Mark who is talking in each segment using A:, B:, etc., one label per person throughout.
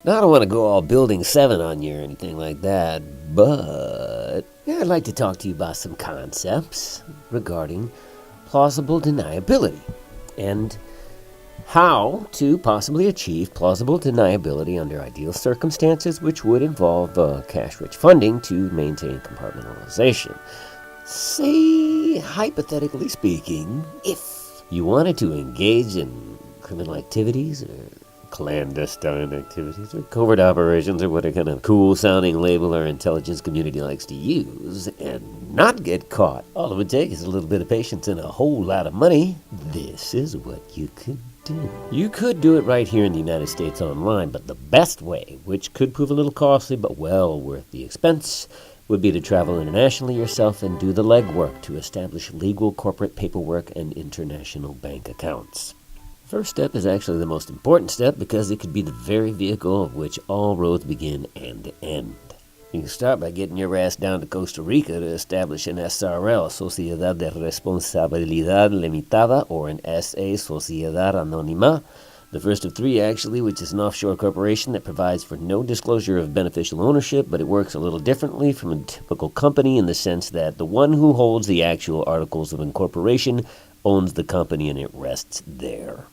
A: Now, I don't want to go all Building 7 on you or anything like that, but I'd like to talk to you about some concepts regarding plausible deniability and how to possibly achieve plausible deniability under ideal circumstances, which would involve cash-rich funding to maintain compartmentalization. Say, hypothetically speaking, if you wanted to engage in criminal activities or clandestine activities or covert operations or what a kind of cool-sounding label our intelligence community likes to use and not get caught, all it would take is a little bit of patience and a whole lot of money. This is what you could do. You could do it right here in the United States online, but the best way, which could prove a little costly but well worth the expense, would be to travel internationally yourself and do the legwork to establish legal corporate paperwork and international bank accounts. First step is actually the most important step because it could be the very vehicle of which all roads begin end to end. You can start by getting your ass down to Costa Rica to establish an SRL, Sociedad de Responsabilidad Limitada, or an SA, Sociedad Anónima. The first of three, actually, which is an offshore corporation that provides for no disclosure of beneficial ownership, but it works a little differently from a typical company in the sense that the one who holds the actual articles of incorporation owns the company and it rests there.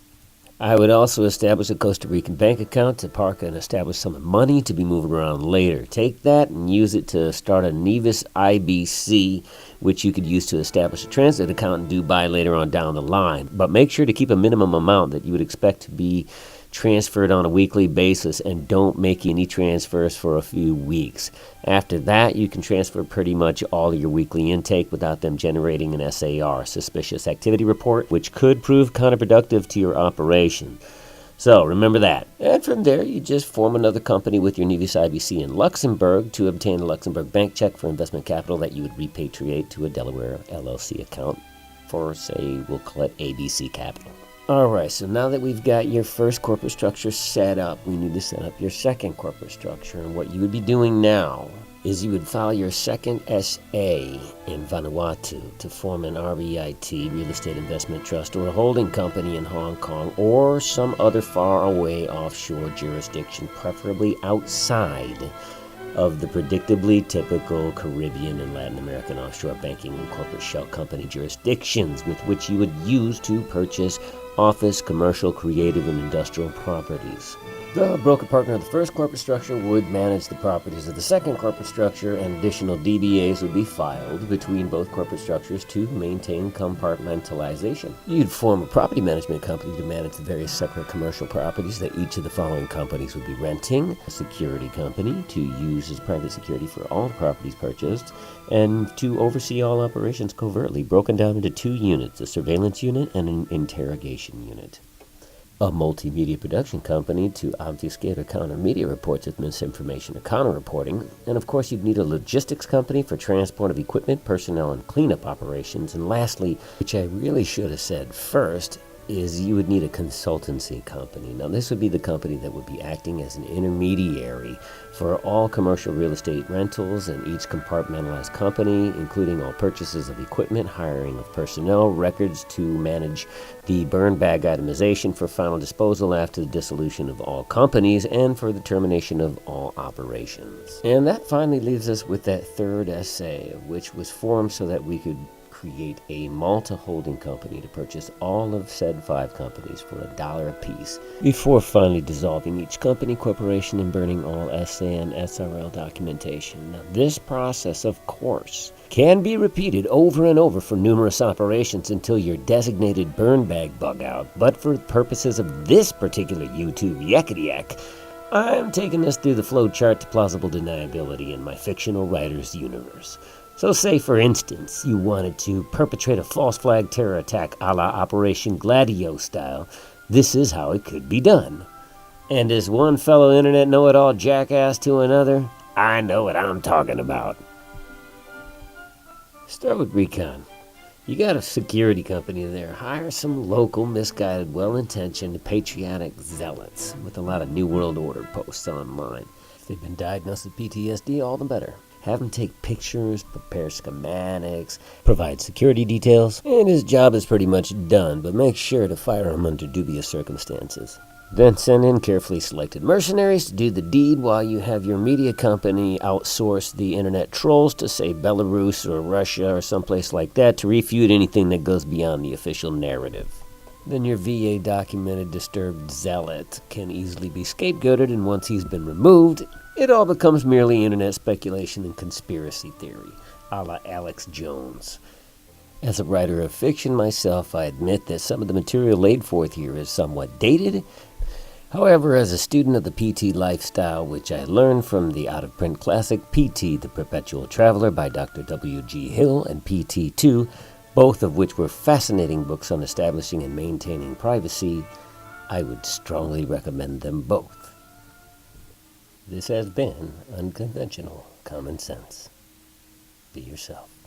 A: I would also establish a Costa Rican bank account to park and establish some money to be moved around later. Take that and use it to start a Nevis IBC, which you could use to establish a transit account in Dubai later on down the line. But make sure to keep a minimum amount that you would expect to be transferred on a weekly basis, and don't make any transfers for a few weeks. After that, you can transfer pretty much all of your weekly intake without them generating an SAR, Suspicious Activity Report, which could prove counterproductive to your operation. So remember that. And from there, you just form another company with your Nevis IBC in Luxembourg to obtain a Luxembourg bank check for investment capital that you would repatriate to a Delaware LLC account for, say, we'll call it ABC Capital. Alright, so now that we've got your first corporate structure set up, we need to set up your second corporate structure. And what you would be doing now is you would file your second SA in Vanuatu to form an REIT, Real Estate Investment Trust, or a holding company in Hong Kong or some other faraway offshore jurisdiction, preferably outside of the predictably typical Caribbean and Latin American offshore banking and corporate shell company jurisdictions with which you would use to purchase office, commercial, creative, and industrial properties. The broker partner of the first corporate structure would manage the properties of the second corporate structure, and additional DBAs would be filed between both corporate structures to maintain compartmentalization. You'd form a property management company to manage the various separate commercial properties that each of the following companies would be renting, a security company to use as private security for all the properties purchased, and to oversee all operations covertly, broken down into two units, a surveillance unit and an interrogation unit. A multimedia production company to obfuscate or counter media reports with misinformation or counter-reporting. And of course, you'd need a logistics company for transport of equipment, personnel, and cleanup operations. And lastly, which I really should have said first, is you would need a consultancy company. Now, this would be the company that would be acting as an intermediary for all commercial real estate rentals and each compartmentalized company, including all purchases of equipment, hiring of personnel, records to manage the burn bag itemization for final disposal after the dissolution of all companies, and for the termination of all operations. And that finally leaves us with that third SA, which was formed so that we could create a Malta holding company to purchase all of said 5 companies for $1 apiece, before finally dissolving each company, corporation, and burning all SA and SRL documentation. Now, this process, of course, can be repeated over and over for numerous operations until your designated burn bag bug out, but for purposes of this particular YouTube yakety-yak, I'm taking us through the flowchart to plausible deniability in my fictional writer's universe. So say, for instance, you wanted to perpetrate a false flag terror attack a la Operation Gladio style. This is how it could be done. And as one fellow internet know-it-all jackass to another, I know what I'm talking about. Start with recon. You got a security company there. Hire some local, misguided, well-intentioned, patriotic zealots with a lot of New World Order posts online. If they've been diagnosed with PTSD, all the better. Have him take pictures, prepare schematics, provide security details, and his job is pretty much done, but make sure to fire him under dubious circumstances. Then send in carefully selected mercenaries to do the deed while you have your media company outsource the internet trolls to, say, Belarus or Russia or someplace like that to refute anything that goes beyond the official narrative. Then your VA documented disturbed zealot can easily be scapegoated, and once he's been removed, it all becomes merely internet speculation and conspiracy theory, a la Alex Jones. As a writer of fiction myself, I admit that some of the material laid forth here is somewhat dated. However, as a student of the PT lifestyle, which I learned from the out-of-print classic PT, The Perpetual Traveler by Dr. W.G. Hill, and PT2, both of which were fascinating books on establishing and maintaining privacy, I would strongly recommend them both. This has been Unconventional Common Sense. Be yourself.